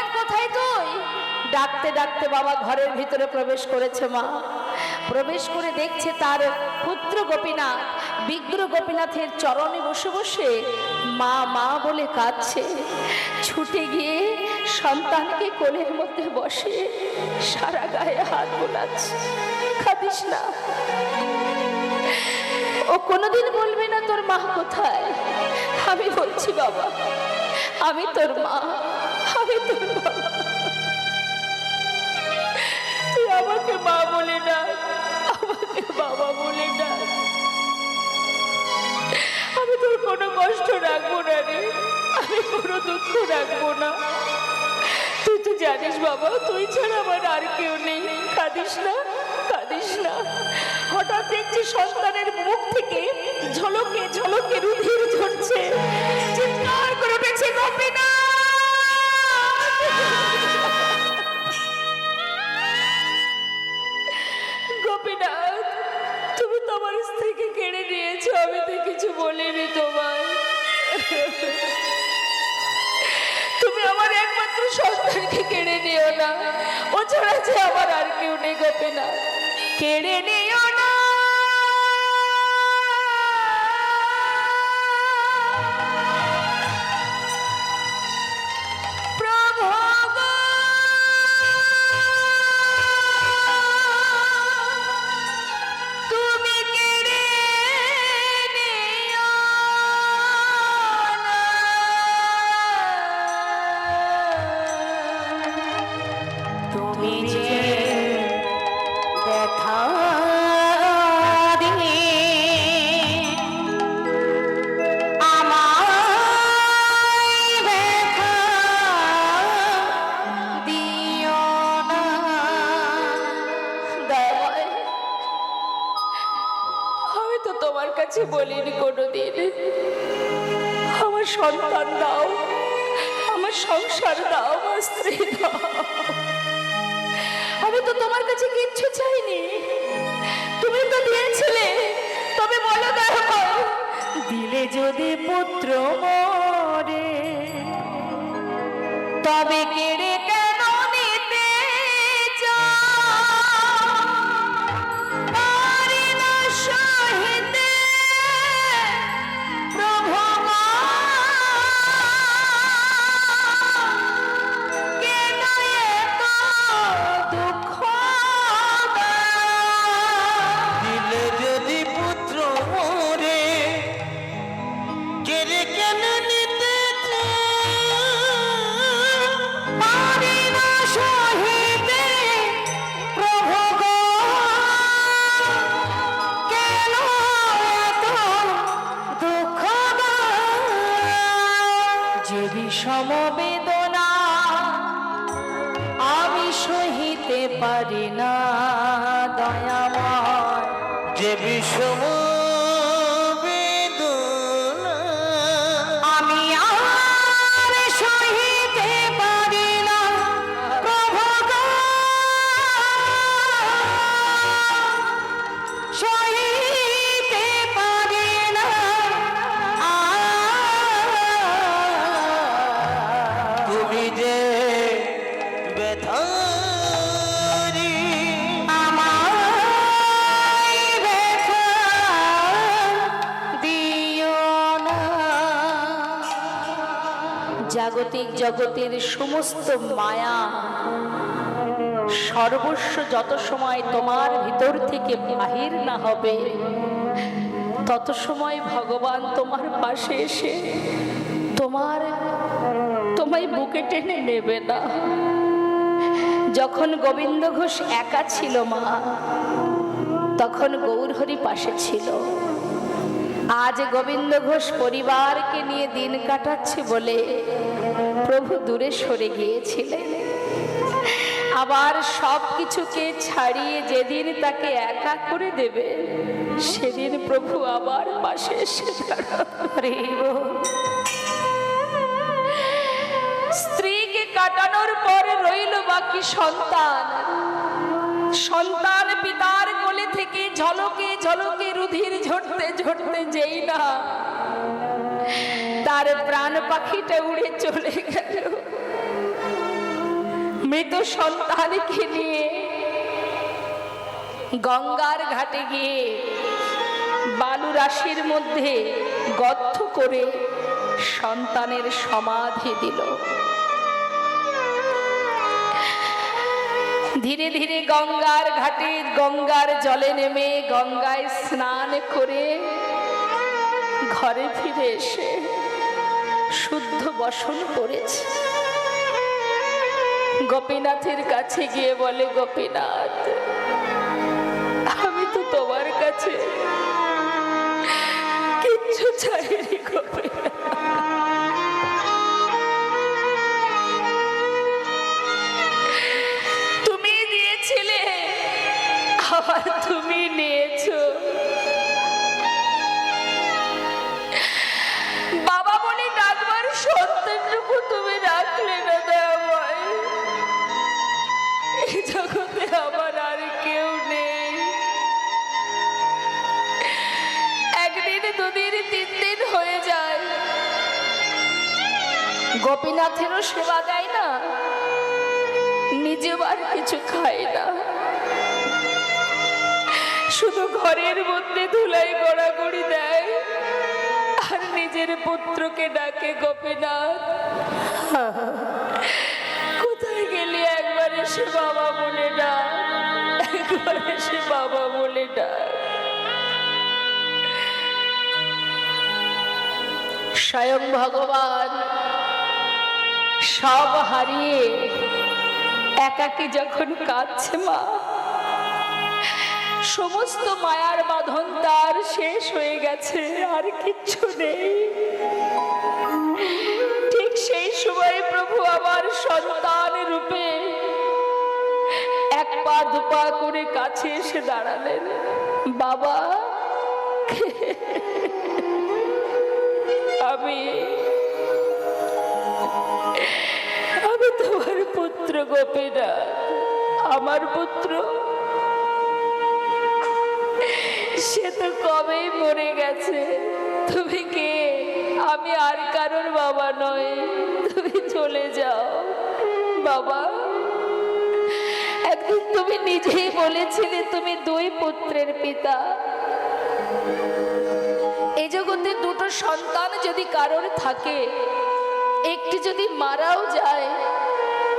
গোপীনাথ কোথায় তুই? ডাকতে ডাকতে বাবা ঘরের ভিতরে প্রবেশ করেছে। মা প্রবেশ করে দেখছে তার পুত্র গোপীনাথ বিগ্র গোপীনাথের চরণে বসে বসে মা মা বলে কাঁদছে। ছুটে গিয়ে সন্তানকে কোলের মধ্যে বসে সারা গায়ে হাত বোলাচ্ছে। কাঁদিস না, ও কোনোদিন বলবে না তোর মা কোথায়। আমি বলছি বাবা, আমি তোর মা, আমি তোর বাবা। তুই আমাকে মা বলে ডাক, আমাকে বাবা বলে ডাক। আমি তোর কোনো কষ্ট রাখবো না রে, আমি কোনো দুঃখ রাখবো না। তুই তো জানিস বাবা, তুই ছাড়া আমার আর কেউ নেই। কাঁদিস না, কাঁদিস না। হঠাৎ দেখছি সন্তানের মুখ থেকে ঝলকে ঝলকে রুধির ঝরছে। চিৎকার করে উঠেছে গোপীনাথ। গোপীনাথ, তুমি তোমার স্ত্রীকে কেড়ে নিয়েছো, আমি তো কিছু বলিনি তোমায়। তুমি আমার একমাত্র সন্তানকে কেড়ে নিও না, ও ছাড়া যে আমার আর কেউ নেই। গোপীনাথ, কেড়ে নিও না। বলিনি কোনোদিন আমার সন্তান দাও, আমার সংসার দাও, আমার স্ত্রী দাও। আমি তো তোমার কাছে কিচ্ছু চাইনি, তুমি তো দিয়েছিলে। তবে বলো দেখো, দিলে যদি পুত্র মরে তবে কেড়ে কেন নিতে সমবেদনা আমি সহিতে পারি না দয়াময়। যে বিষম বেদনা আমি আর সহিতে পারি না প্রভু গো, সহিতে পারি না। তুমি যে ব্যথারি আমায় ব্যথা দিও না। জাগতিক জগতের সমস্ত মায়া সর্বস্ব যত সময় তোমার ভিতর থেকে বাহির না হবে, তত সময় ভগবান তোমার পাশে এসে তোমায় বুকে টেনে নেবে না। যখন গোবিন্দ ঘোষ একা ছিল মা, তখন গৌরহরি পাশে ছিল। আজ গোবিন্দ ঘোষ পরিবারকে নিয়ে দিন কাটাচ্ছে বলে প্রভু দূরে সরে গিয়েছিলেন। আবার সব কিছুকে ছাড়িয়ে যেদিন তাকে একা করে দেবে, সেদিন প্রভু আবার পাশে এসে দাঁড়াবে। স্ত্রীকে কাটানোর পর রইল বাকি সন্তান। সন্তান পিতার কোলে থেকে ঝলকে ঝলকে রুধির ঝরতে ঝরতে যেই না তার প্রাণ পাখিটা উড়ে চলে গেল। মৃত সন্তানকে নিয়ে গঙ্গার ঘাটে গিয়ে বালু রাশির মধ্যে গর্ত করে সন্তানের সমাধি দিল। ধীরে ধীরে গঙ্গার ঘাটে গঙ্গার জলে নেমে গঙ্গায় স্নান করে ঘরে ফিরে এসে শুদ্ধ বসন করেছে। গোপীনাথের কাছে গিয়ে বলে, গোপীনাথ, আমি তো তোমার কাছে কিচ্ছু চাইনি গোপীনাথ, তুমি দিয়েছিলে আবার তুমি নিয়েছো। বাবা বলে ডাকবার সন্তানটুকু তুমি রাখলে না দয়াময়। এই জগতে আমার আর কেউ নেই। একদিন, দুদিন, 3 দিন হয়ে যায়, গোপীনাথেরও সেবা দেয় না, নিজেও আর কিছু খায় না, শুধু ঘরের মধ্যে ধুলাই গড়াগড়ি দেয় আর নিজের পুত্রকে ডাকে, গোপীনাথ কোথায় গেলি? একবার এসে বাবা বলে ডাক, একবার এসে বাবা বলে ডাক। স্বয়ং ভগবান সব হারিয়ে একাকী যখন কাঁদছে মা, সমস্ত মায়ার বাঁধন তার শেষ হয়ে গেছে, আর কিচ্ছু নেই। ঠিক সেই সময় প্রভু আমার সন্তান রূপে 1 পা 2 পা করে কাছে এসে দাঁড়ালেন। বাবা, আমি তোমার পুত্র গোপীনাথ, আমার পুত্র। সে তো কবেই মরে গেছে। তুমি কে? আমি আর কারোর বাবা নয়, তুমি চলে যাও। বাবা, একদিন তুমি নিজেই বলেছিলে তুমি 2 পুত্রের পিতা। এই জগতে 2টো সন্তান যদি কারোর থাকে, একটি যদি মারাও যায়,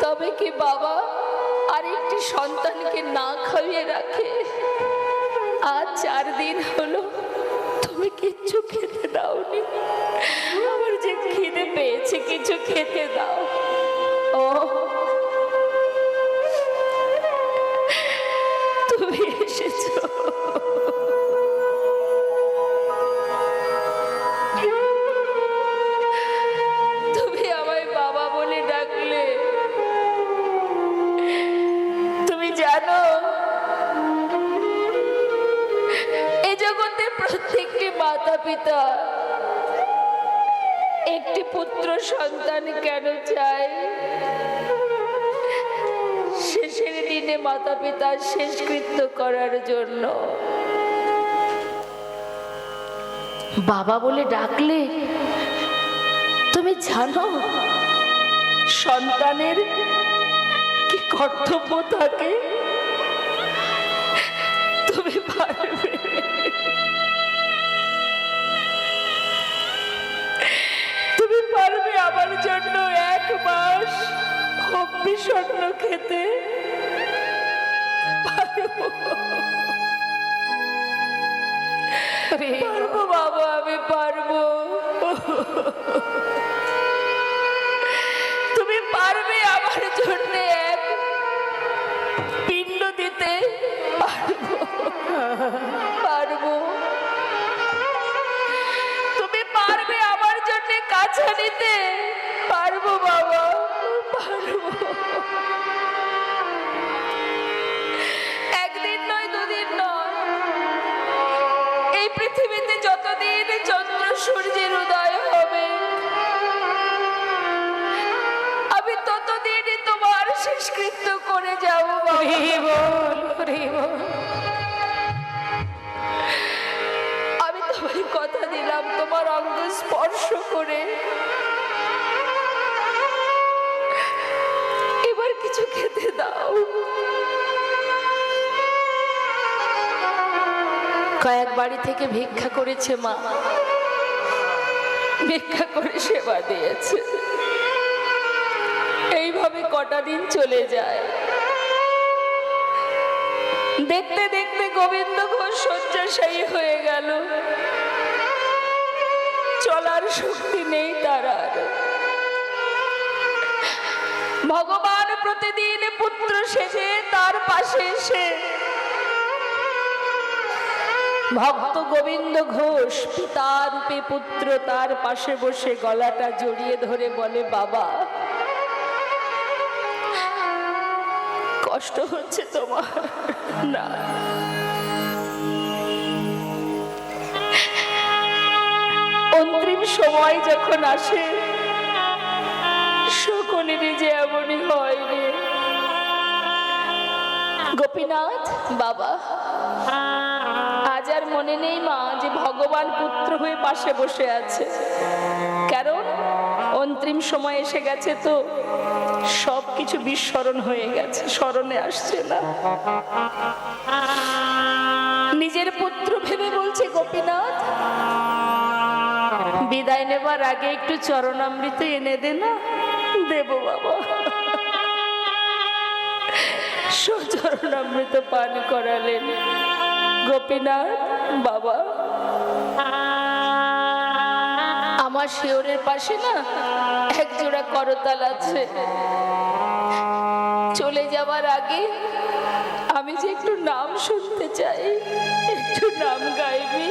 তবে কি বাবা আরেকটি সন্তানকে না খাইয়ে রাখে? আজ 4 দিন হলো তুমি কিচ্ছু খেতে দাওনি। আমার যে খিদে পেয়েছে, কিছু খেতে দাও। ও, তুমি এসেছো। তুমি আমায় বাবা বলে ডাকলে। তুমি জানো, এই জগতে প্রত্যেকটি মাতা পিতা একটি পুত্র সন্তান কেন চায়? শেষের দিনে মাতা পিতার শেষকৃত্য করার জন্য। বাবা বলে ডাকলে। তুমি জানো সন্তানের কি কর্তব্য থাকে? তুমি পারবে, তুমি পারবে আমার জন্য 1 মাস বিষণ্ণ খেতে? পারবো বাবা, আমি পারবো। তুমি পারবে আমার জন্য 1 পিণ্ড দিতে? পারবো। তুমি পারবে আমার জন্য কাছে নিতে? পারবো বাবা, পারবো। 1 দিন নয়, 2 দিন নয়, এই পৃথিবীতে যতদিন চন্দ্র সূর্যের উদয় হবে, আমি ততদিনই তোমার শেষকৃত্য করে যাবো। আমি তোমায় কথা দিলাম, তোমার অঙ্গ স্পর্শ করে এবার কিছু খেতে কয়েক বাড়ি থেকে ভিক্ষা করেছে মা, ভিক্ষা করে সেবা দিয়েছে। এইভাবে কটা দিন চলে যায়। দেখতে দেখতে গোবিন্দ ঘোষ শয্যাশায়ী হয়ে গেল। চলার শক্তি নেই তার আর। ভগবান প্রতিদিন পুত্র সেজে তার পাশে এসে ভক্ত গোবিন্দ ঘোষ পিতা রূপে পুত্র তার পাশে বসে গলাটা জড়িয়ে ধরে বলে, বাবা কষ্ট হচ্ছে তোমার না? অন্তিম সময় যখন আসে সকলেরই যে এমনই হয় রে গোপীনাথ। বাবা আজ আর মনে নেই মা যে ভগবান পুত্র হয়ে পাশে বসে আছে, কারণ অন্তিম সময় এসে গেছে তো সবকিছু বিস্মরণ হয়ে গেছে, স্মরণে আসছে না। নিজের পুত্র ভেবে বলছে, গোপীনাথ বিদায় নেবার আগে একটু চরণামৃত এনে দে না। দেব বাবা। চরণামৃত পান করালেন গোপীনাথ। বাবা আমার শিওরের পাশে না এক জোড়া করতাল আছে, চলে যাওয়ার আগে আমি যে একটু নাম শুনতে চাই, একটু নাম গাইবি?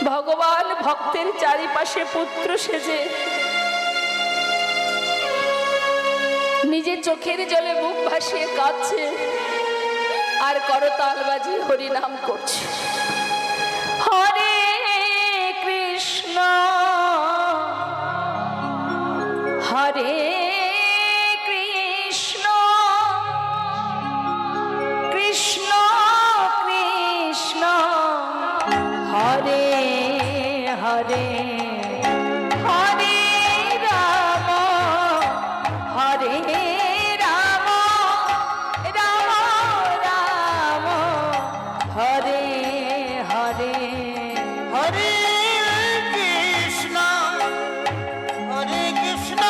ভগবান ভক্তের চারিপাশে পুত্র সেজে নিজের চোখের জলে বুক ভাসিয়ে কাঁদছে আর করতাল বাজিয়ে হরি নাম করছে। হরে কৃষ্ণ হরে কৃষ্ণ কৃষ্ণ কৃষ্ণ হরে হরে হরে রাম হরে রাম রাম রাম হরে হরে হরে কৃষ্ণ হরে কৃষ্ণ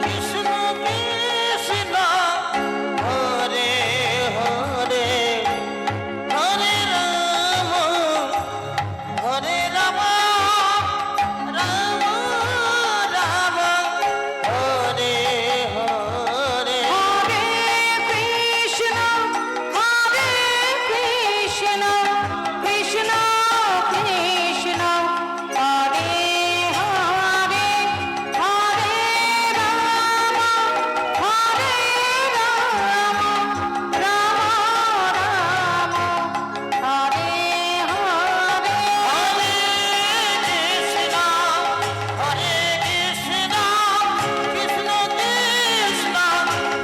কৃষ্ণ কৃষ্ণ হরে হরে হরে রাম হরে রাম রাম রাম হরে হরে হরে কৃষ্ণ হরে কৃষ্ণ কৃষ্ণ কৃষ্ণ হরে হরে হরে রাম হরে রাম রাম রাম হরে হরে হরে কৃষ্ণ হরে কৃষ্ণ কৃষ্ণ কৃষ্ণ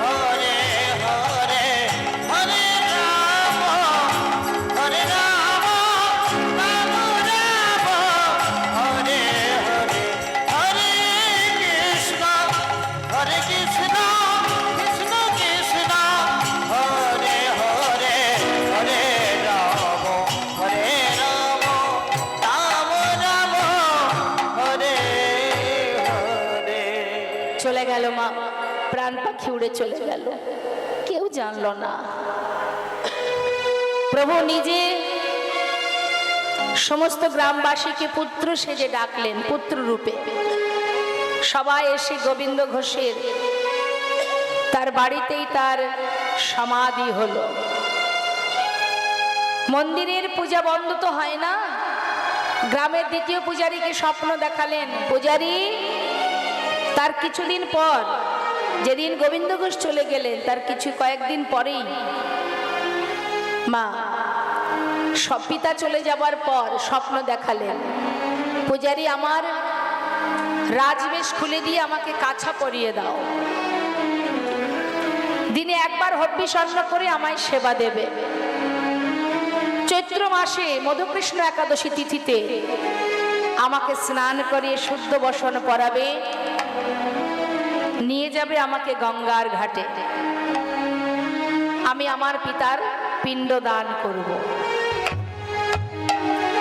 হরে হরে হরে রাম হরে রাম রাম রাম হরে হরে হরে কৃষ্ণ হরে কৃষ্ণ কৃষ্ণ কৃষ্ণ হরে হরে হরে রাম হরে রাম রাম রাম হরে হরে। চলে গেল মা, প্রাণ পাখি উড়ে চলে গেল, কেউ জানলো না। প্রভু নিজে সমস্ত গ্রামবাসীকে পুত্র সেজে ডাকলেন, পুত্র রূপে। সবাই এসে গোবিন্দ ঘোষের তার বাড়িতেই তার সমাধি হলো। মন্দিরের পূজা বন্ধ তো হয় না। গ্রামের দ্বিতীয় পূজারীকে স্বপ্ন দেখালেন। পূজারী তার কিছুদিন পর, যেদিন গোবিন্দ ঘোষ চলে গেলেন তার কয়েকদিন পরেই মা সব পিতা চলে যাবার পর স্বপ্ন দেখালেন, পূজারী আমার রাজবেশ খুলে দিয়ে আমাকে কাছা পরিয়ে দাও, দিনে একবার হব্বিষণ্ণ করে আমায় সেবা দেবে। চৈত্র মাসে মধুকৃষ্ণ একাদশী তিথিতে আমাকে স্নান করিয়ে শুদ্ধ বসন পরাবে, নিয়ে যাবে আমাকে গঙ্গার ঘাটে। আমি আমার পিতার পিণ্ড দান করব।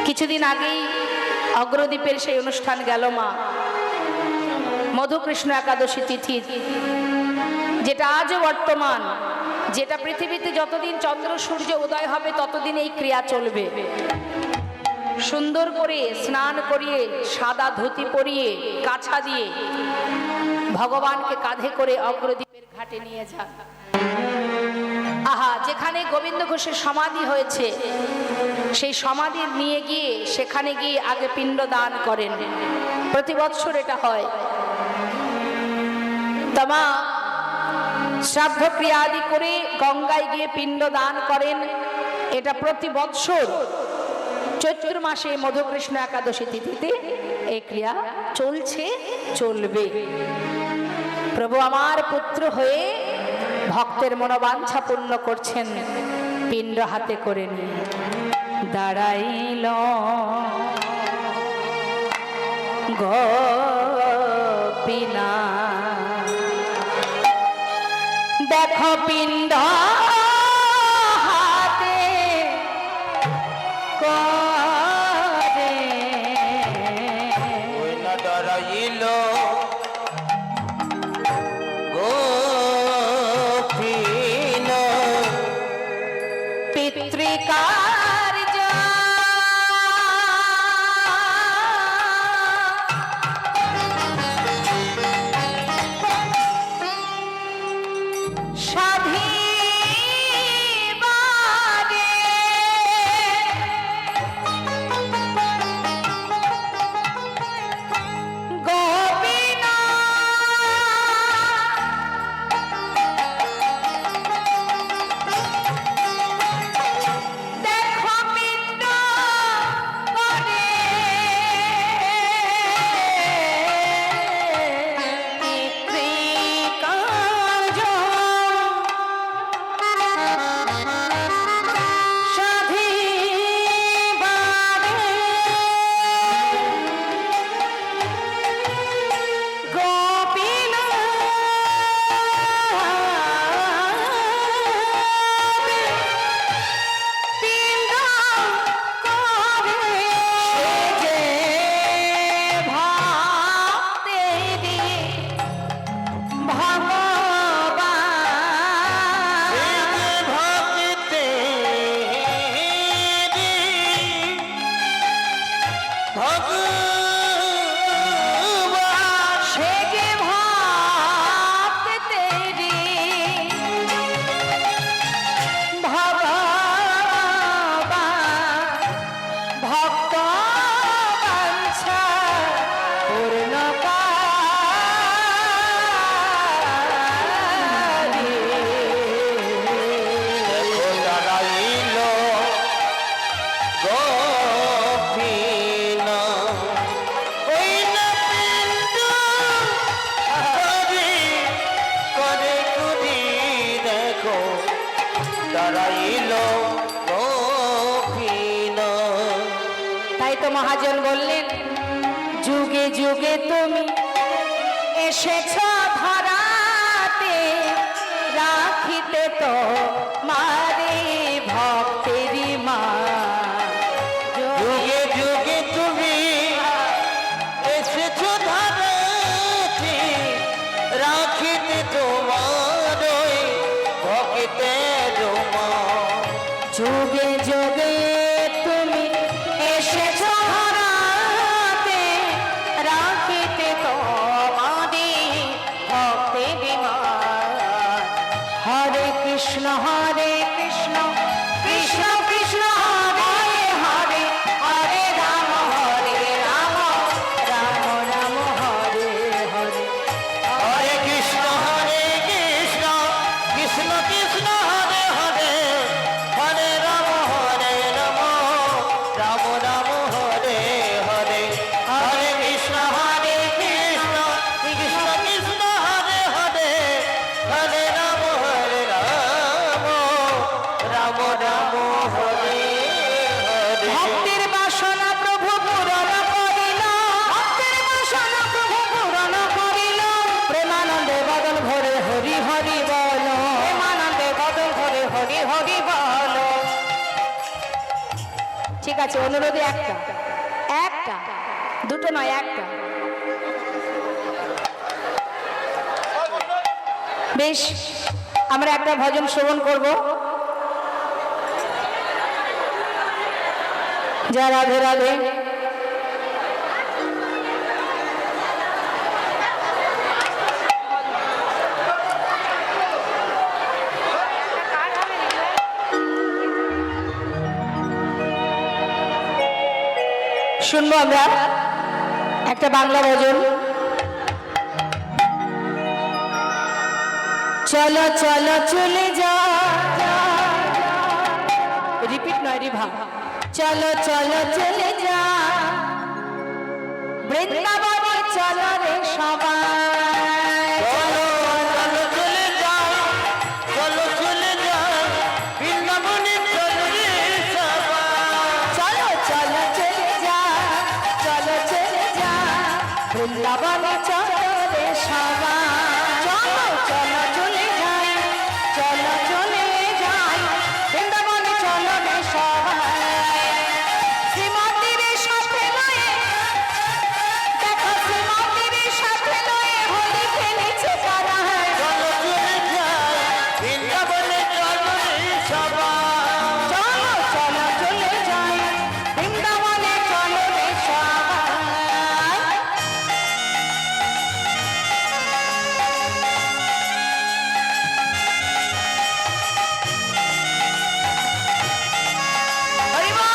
কিছুদিন আগেই অগ্রদ্বীপের সেই অনুষ্ঠান গেল মা, মধুকৃষ্ণ একাদশী তিথি, যেটা আজও বর্তমান, যেটা পৃথিবীতে যতদিন চন্দ্র সূর্য উদয় হবে ততদিন এই ক্রিয়া চলবে। সুন্দর করে স্নান করিয়ে, সাদা ধুতি পরিয়ে, কাছা দিয়ে ভগবানকে কাঁধে করে অগ্রদ্বীপের ঘাটে নিয়ে যান। আহা, যেখানে গোবিন্দ ঘোষের সমাধি হয়েছে সেই সমাধি নিয়ে গিয়ে সেখানে গিয়ে আগে পিণ্ড দান করেন। প্রতি বৎসর এটা হয়। তামা শ্রাদ্ধ ক্রিয়া আদি করে গঙ্গায় গিয়ে পিণ্ড দান করেন। এটা প্রতি বৎসর চৈত্র মাসে মধুকৃষ্ণ একাদশী তিথিতে এই ক্রিয়া চলছে, চলবে। প্রভু আমার পুত্র হয়ে ভক্তের মনোবাঞ্ছা পূর্ণ করছেন পিণ্ড হাতে করে নিয়ে। দাঁড়াইল গোপীনা, দেখো পিণ্ড হাতে করে। ওই না ডরাইল গোপীন পিতৃকার্য সাধিবারে গোপীনা দেখো পিণ্ড করে পিতৃকার্য সাধিবারে গোপীনা পিণ্ড করে যে ভক্তেরি ভগবান, ভক্তে ভগবান সে যে ভক্তেরি ভগবান, ভক্ত বাঞ্ছা পূর্ণ ডরাইল গোপীন। ওই না পিণ্ড করে করে কুড়ি, দেখো ডরাইল গোপীন। তাই তো মহাজন বললেন, যুগে যুগে তুমি এসেছ ধরাতে, রাখিতে তো মারে ভক্তেরি মা। যুগে যুগে তুমি এসেছো ধরাতে, রাখিতে তোমার ওই ভক্তের মা। যুগে যুগে তুমি এসেছ ধরাতে, রাখিতে তো মারে ভক্তেরি মা। হরে কৃষ্ণ হরে ঠিক আছে, অনুরোধে একটা, একটা, দুটো নয়, একটা। বেশ, আমরা একটা ভজন শ্রবণ করব। যা রাধে রাধে। শুনবো আমরা একটা বাংলা ভজন। চলো চলো চলে যা, রিপিট নয় রিভা। চলো চলো চলে যা বৃন্দাবনে, চলো রে সবাই। চলো চলো চলে যাও, চলো চলে যাও বৃন্দাবনে, চলো রে সবাই। চলো চলো চলে যা, চলো চলে যা বৃন্দাবনে, চলো রে সবাই। চলো চলো চলে যাই, চলো চলে যাই বৃন্দাবনে, চলো রে সবাই। শ্রীমন্দিরের সাথে লয়ে, দেখো শ্রীমন্দিরের সাথে লয়ে হোলি খেলেছে তারা। চলো চলে যাও বৃন্দাবনে, চলো রে সবাই। চলো চলো চলে যাই বৃন্দাবনে, চলো রে সবাই। হরি বল।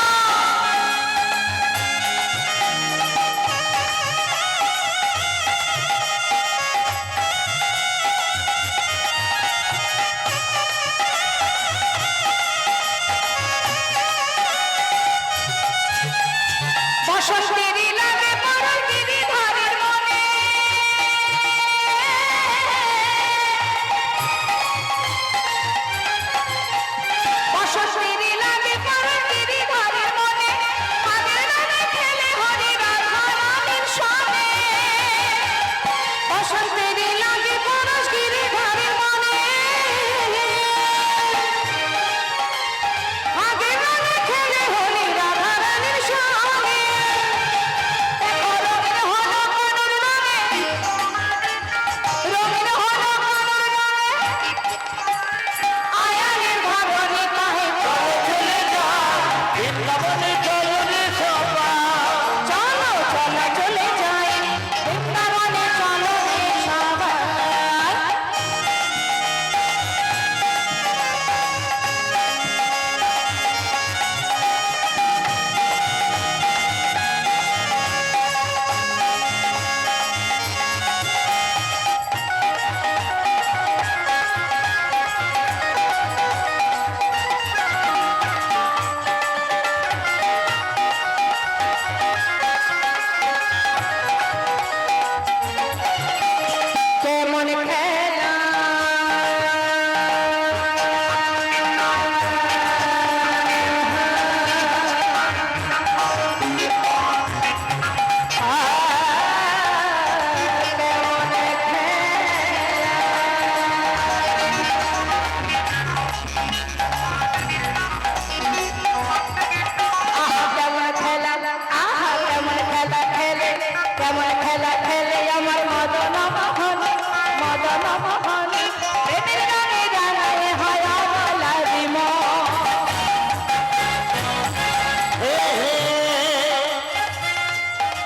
বসন্তেরই লাগে বড় গিরিধারের মনে, বসন্তেরই লাগে বড় গিরিধারের মনে, মাঝে মাঝে খেলে হরি রাধা রানীর সনে। বসন্তেরই লাগে বড় গিরিধারের মনে, মাঝে মাঝে খেলে হরি রাধা রানীর সনে। দেখো রঙিন হলো কনুর রঙে, রঙিন হলো কনুর রঙে, আয়ানের ভাবনে কাহে চলো চলে যাও বৃন্দাবনে, চলো রে সবাই। চলো চলো চলে যাই বৃন্দাবনে, চলো রে সবাই। কেমন খেলা কেমন খেলা, আহা কেমন খেলা খেলে, কেমন খেলা খেলে আমার মদন মোহন, মদন মোহন প্রেমের রঙে জানায় হয় অবলারি মন। হে হে,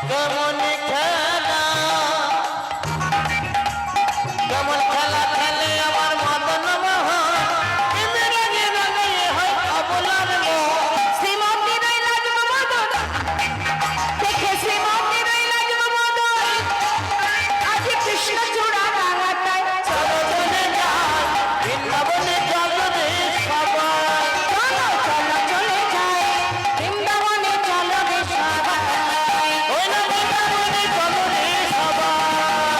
কেমন খেলা, কেমন খেলা খেলে আমার মদন মোহন, প্রেমের রঙে রঙে হয় অবলার মন। শ্রীমন্দিরে লাগব মদন, দেখে শ্রীমন্দিরে লাগব মদন, আজ কৃষ্ণ চূড়া রাঙাটায় চলো চলে যাও বৃন্দাবনে, চলো রে সবাই। চলো চলো চলে যাই বৃন্দাবনে, চলো রে সবাই। ওই না বৃন্দাবনে, চলো রে সবাই।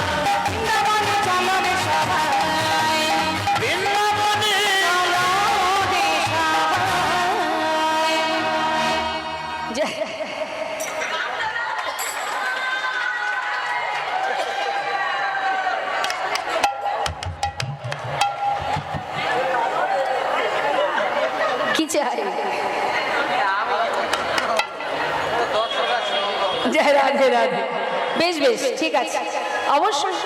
বৃন্দাবনে চলো রে সবাই, বৃন্দাবনে চলো রে সবাই। জয় রাধে রাধে। বেশ বেশ, ঠিক আছে, অবশ্যই।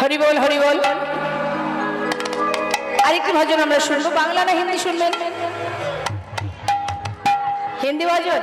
হরি বল হরি বল। আরেকটি ভজন আমরা শুনবো, বাংলা না হিন্দি শুনবেন? হিন্দি ভজন।